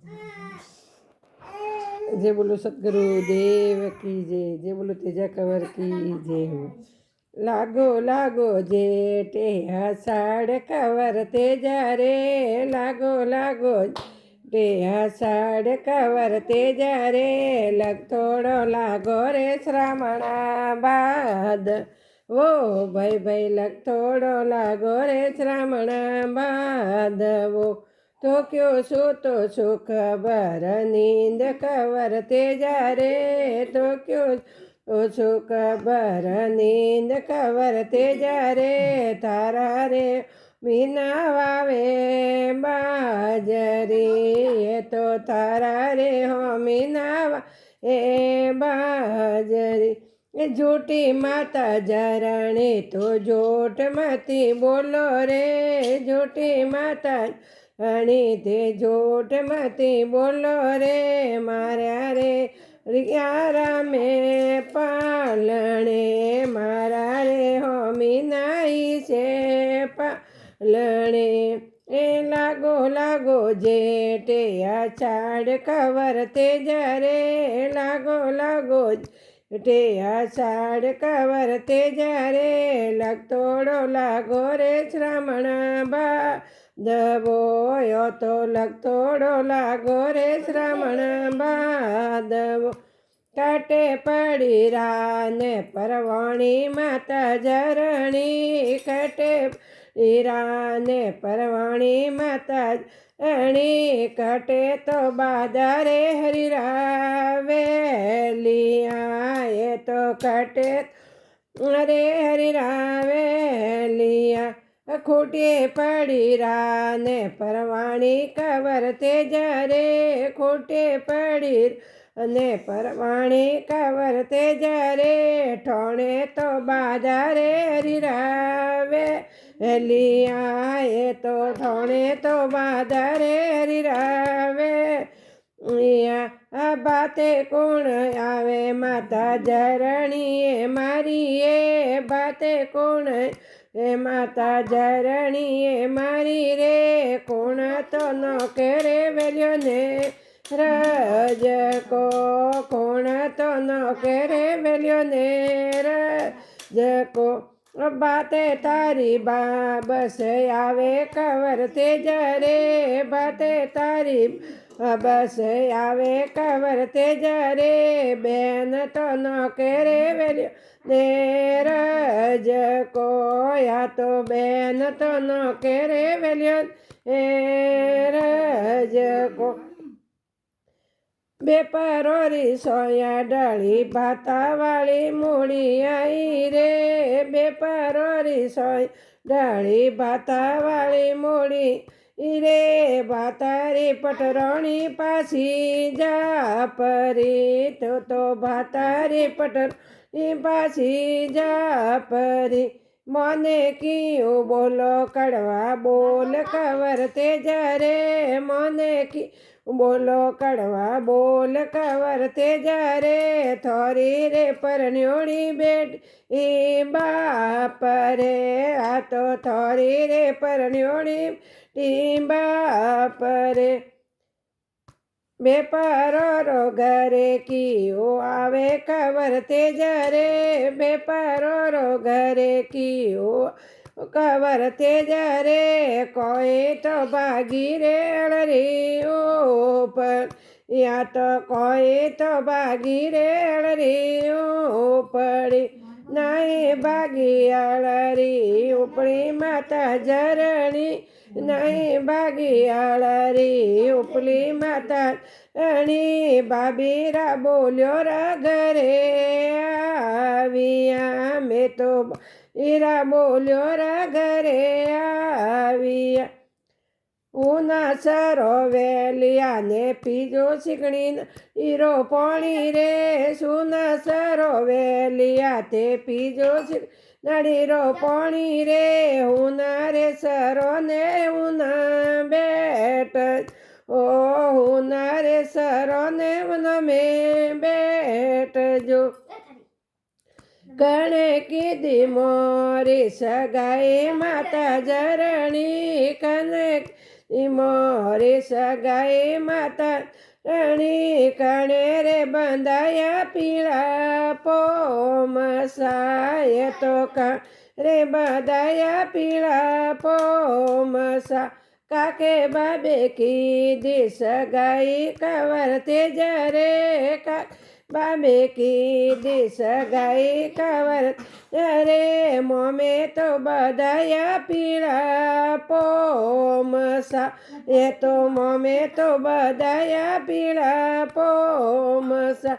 जय बोलो सतगुरु देव की जय बोलो तेजा कंवर की जय हो। लागो लागो जेठे अषाढ़ कंवर तेजा रे, लागो लागो ते अषाढ़ कंवर तेजा रे, लग थोड़ो लागो रे श्रावणा बाद वो भाई भाई लग थोड़ो लागो रे श्रावणा बाद वो तो क्यों सो खबर नींद कंवर तेजा रे, तो क्यों सो खबर नींद कंवर तेजा रे, तारा रे मीना वावे बाजरी, ये तो तारा रे हो मीना वावे बाजरी, झूठी माता जरणी तो झूठ मती बोलो रे, झूठी माता अणी ते झूठ मती बोलो रे, मार्या रे रियारा में पालणे, मारा रे हो मीनाई से पालणे, ए लागो लागो जेठे अषाढ़ कंवर तेजा रे, लागो लागो जेठे अषाढ़ कंवर तेजा रे, लग तोड़ो लागो रे श्रावण भादवो, यो तो लग तोड़ो लागो रे श्रावण भादवो, काटे पड़ी राने परवाणी माता जरणी, काटे राने परवाणी माता जरणी, कटे तो बादरे हरिरावेलिया, ये तो कटे अरे हरिरावेलिया, खोटे पड़ी राने परवाणी कंवर तेजा रे, खोटे पड़ी ने परवाणी कंवर तेजा रे, ठोणे तो बाजारे हरिरावे लिया, ये तो ठोणे तो बाजारे हरिरावे लिया, बाते कोण आवे माता जरणी मारी, ये बाते कोण रे माता जरणी मारी रे, कोण तो न करे वेल्यो ने रज को, कोण तो न करे वेल्यो ने रज को, बाते तारी बस आवे कंवर तेजा रे, बाते तारी बस आवे कंवर तेजा रे, बेन तो न करे वेल्यो नेरज को, या तो बेन तो न करे वेल्यो नेरज को, बेपरोरी सोया डली भाता वाली मूड़ी आई रे, बेपरोरी सोया डली भाता वाली मूड़ी रे, भातारी पटरणी पासी जा परी, तो भातारी पटरणी पासी जा परी, मोने क्यों बोलो कड़वा बोल कंवर तेजा रे, मोने की बोलो कड़वा बोल कंवर तेजा रे, थोरी रे परन्योड़ी बेटी बाप रे, आ तो थोरी रे परन्योड़ी बाप रे, बेपरो घरे की ओ आवे कंवर तेजा रे, बेपरो घरे की ओ कंवर तेजा रे, कोई तो भागी रे अड़री ऊपर, या तो कोई तो भागी रे अड़री ऊपरी, नहीं भागी अड़री उपड़ी माता जरणी, नहीं भागी अड़री उपली माता जरणी, बाबीरा बोल्यो रा घरे आविया, में तो ईरा बोल्यो रा घरे आविया, ऊना सरो वेलिया ने पीजो सिकणी ईरो पाणी रे, सुना सरो वेलिया ते पीजो नड़ीरो पाणी रे, ऊना रे सरो ने ऊना बेट, ओ ऊना रे सरो ने ऊन में बेट जो, कणे कीधी मोरी सगाई माता जरणी, कने મોરે સગાઈ માતા રણી કણે રે બંધાયા પીળા પોમસાય તો રે બંધાયા પીળા પોમસા કાકે બાબે કીધી સગાઈ કવર તે જરે બાબે કીધી સગાઈ કવર રે મોમે તો બધાયા પીળા પોમસા એ તો મોમે તો બધાયા પીળા પોમસા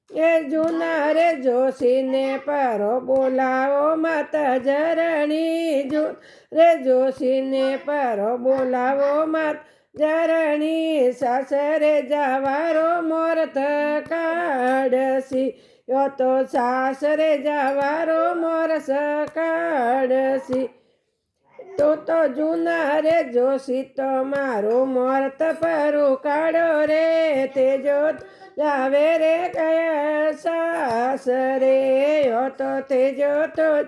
એ જૂના રે જોશીને પરો બોલાવો માતા જરણી રે જોશીને પરો બોલાવો માતા જરણી સાસરે જવારો મોરત કાઢસી યો તો સાસરે જવારો મોરસ કાઢસી તો જૂના રે જોશી તો મારું મોરત પરું કાઢો રે તેજો જાવે રે કયા સાસરે યો તો તેજો તો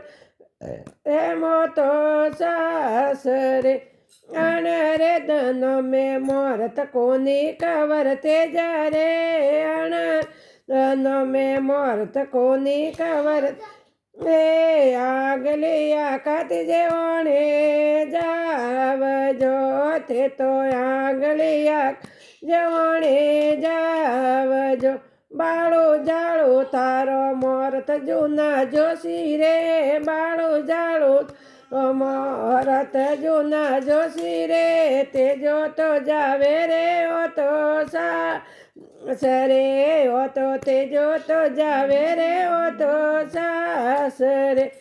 એમો તો સાસરે અણ રે ધનો મેં મોરત કોની કવર તે જરે અણ ધનો મેં મોરત કોની કવર એ આગલી આકાત જેવણે જાવજો તે તો આગલી જેવણે જાવજો બાળું જાળું તારો મોરત જૂના જોશી રે બાળું જાળું મોરત જૂના જોશી રે તે જો તો જાવે રે ઓ તો સાસરે ઓ તો તે જો તો જાવે રે ઓ તો સાસરે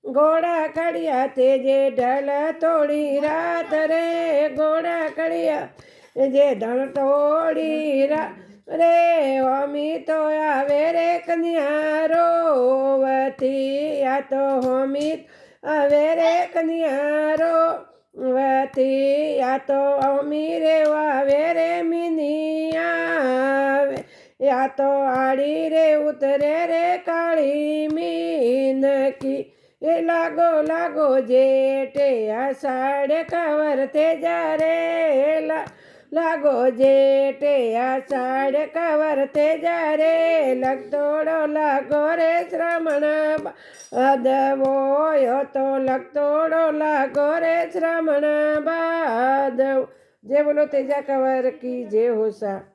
ઘોડા કડિયા તે જે ઢલ તોડી રાત રે ઘોડા કડિયા જે ઢળ તોડી રાત રે હોમી તો આવે રે કન્યા રોવતી આ તો હોમી આવે રે કન્યા રોવતી આ તો હોમી રે આવે રે મિની આવે આ તો આડી રે ઉતરે રે કાળી મીનકી એ લાગો લાગો જેઠે આષાઢ કવર તે જારે લાગો જેઠે આષાઢ કવર તે જારે લગતોડો લાગો રે શ્રમણ બાદવો તો લગતોડો લાગો રે શ્રમણ બાદવ જે બોલો તેજા કવર કી જે હોસા।